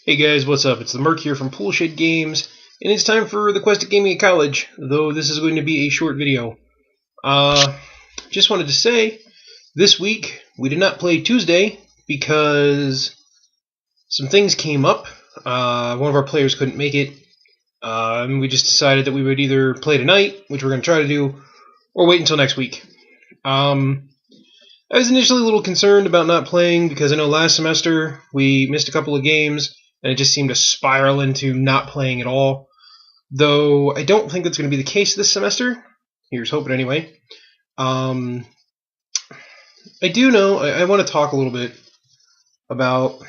Hey guys, what's up? It's the Merc here from Poolshed Games, and it's time for the Quest of Gaming at College, though this is going to be a short video. Just wanted to say, this week we did not play Tuesday because some things came up. One of our players couldn't make it, and we just decided that we would either play tonight, which we're going to try to do, or wait until next week. I was initially a little concerned about not playing because I know last semester we missed a couple of games, and it just seemed to spiral into not playing at all. Though I don't think that's going to be the case this semester. Here's hoping anyway. I do know I want to talk a little bit about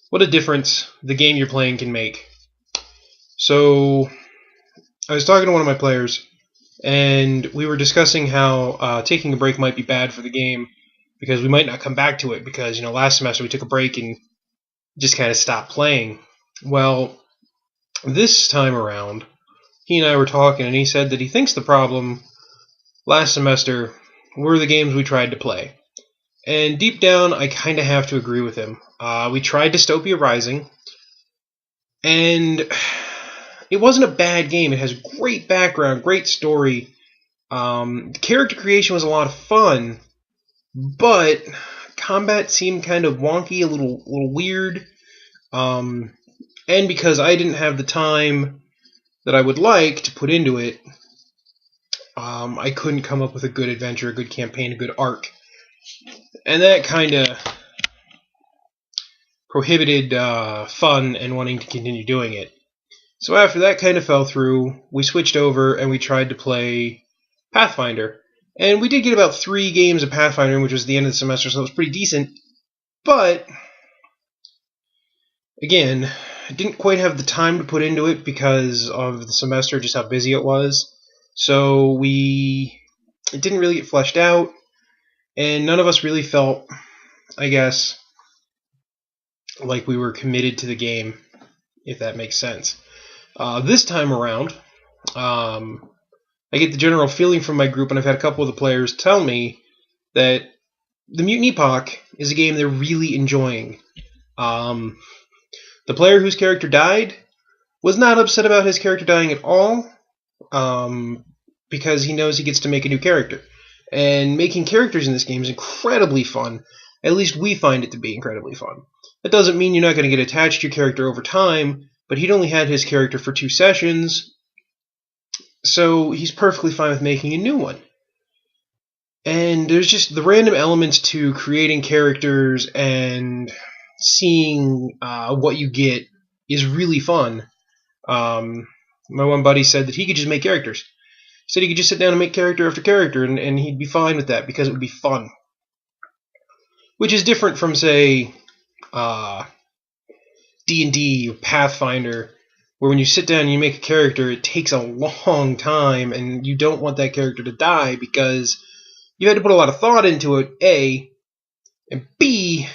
what a difference the game you're playing can make. So I was talking to one of my players, and we were discussing how taking a break might be bad for the game because we might not come back to it because, last semester we took a break and just kind of stopped playing. Well, this time around, he and I were talking, and he said that he thinks the problem last semester were the games we tried to play. And deep down, I kind of have to agree with him. We tried Dystopia Rising, and it wasn't a bad game. It has great background, great story. The character creation was a lot of fun, but combat seemed kind of wonky, a little weird. And because I didn't have the time that I would like to put into it, I couldn't come up with a good adventure, a good campaign, a good arc. And that kind of prohibited fun and wanting to continue doing it. So after that kind of fell through, we switched over and we tried to play Pathfinder. And we did get about 3 games of Pathfinder, which was the end of the semester, so it was pretty decent. But again, I didn't quite have the time to put into it because of the semester, just how busy it was. So it didn't really get fleshed out, and none of us really felt, I guess, like we were committed to the game, if that makes sense. This time around, I get the general feeling from my group, and I've had a couple of the players tell me that the Mutant Epoch is a game they're really enjoying. The player whose character died was not upset about his character dying at all, because he knows he gets to make a new character. And making characters in this game is incredibly fun. At least we find it to be incredibly fun. That doesn't mean you're not going to get attached to your character over time, but he'd only had his character for 2 sessions, so he's perfectly fine with making a new one. And there's just the random elements to creating characters and seeing what you get is really fun. My one buddy said that he could just make characters. He said he could just sit down and make character after character, and he'd be fine with that because it would be fun. Which is different from, say, D&D or Pathfinder, where when you sit down and you make a character, it takes a long time, and you don't want that character to die because you had to put a lot of thought into it, A, and B,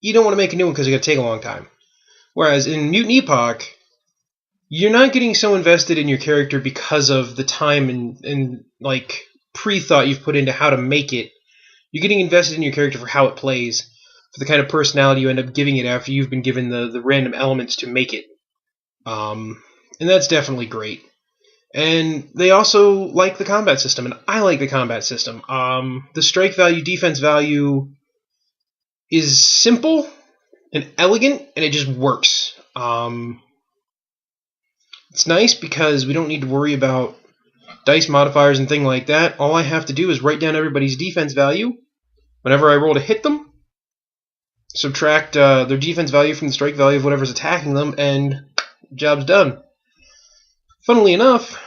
you don't want to make a new one because it's going to take a long time. Whereas in Mutant Epoch, you're not getting so invested in your character because of the time and pre-thought you've put into how to make it. You're getting invested in your character for how it plays, for the kind of personality you end up giving it after you've been given the random elements to make it. And that's definitely great. And they also like the combat system, and I like the combat system. The strike value, defense value is simple and elegant, and it just works. It's nice because we don't need to worry about dice modifiers and things like that. All I have to do is write down everybody's defense value. Whenever I roll to hit them, subtract their defense value from the strike value of whatever's attacking them, and job's done. Funnily enough,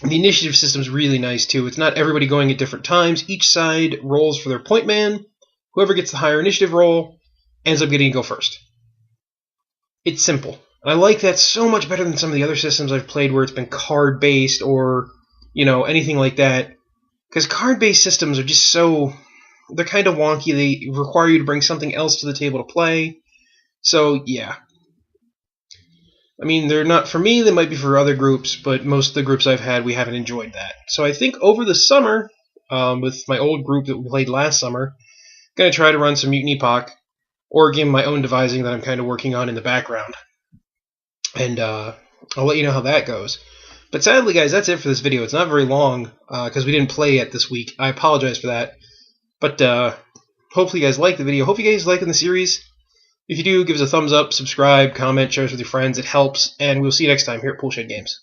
the initiative system's really nice too. It's not everybody going at different times. Each side rolls for their point man. Whoever gets the higher initiative roll ends up getting to go first. It's simple. And I like that so much better than some of the other systems I've played where it's been card-based or, anything like that. Because card-based systems are just they're kind of wonky. They require you to bring something else to the table to play. So, yeah. I mean, they're not for me, they might be for other groups, but most of the groups I've had, we haven't enjoyed that. So I think over the summer, with my old group that we played last summer, I'm going to try to run some Mutant Epoch. or a game of my own devising that I'm kind of working on in the background. And I'll let you know how that goes. But sadly, guys, that's it for this video. It's not very long because we didn't play yet this week. I apologize for that. But hopefully you guys like the video. Hope you guys liking the series. If you do, give us a thumbs up, subscribe, comment, share us with your friends. It helps. And we'll see you next time here at Poolshed Games.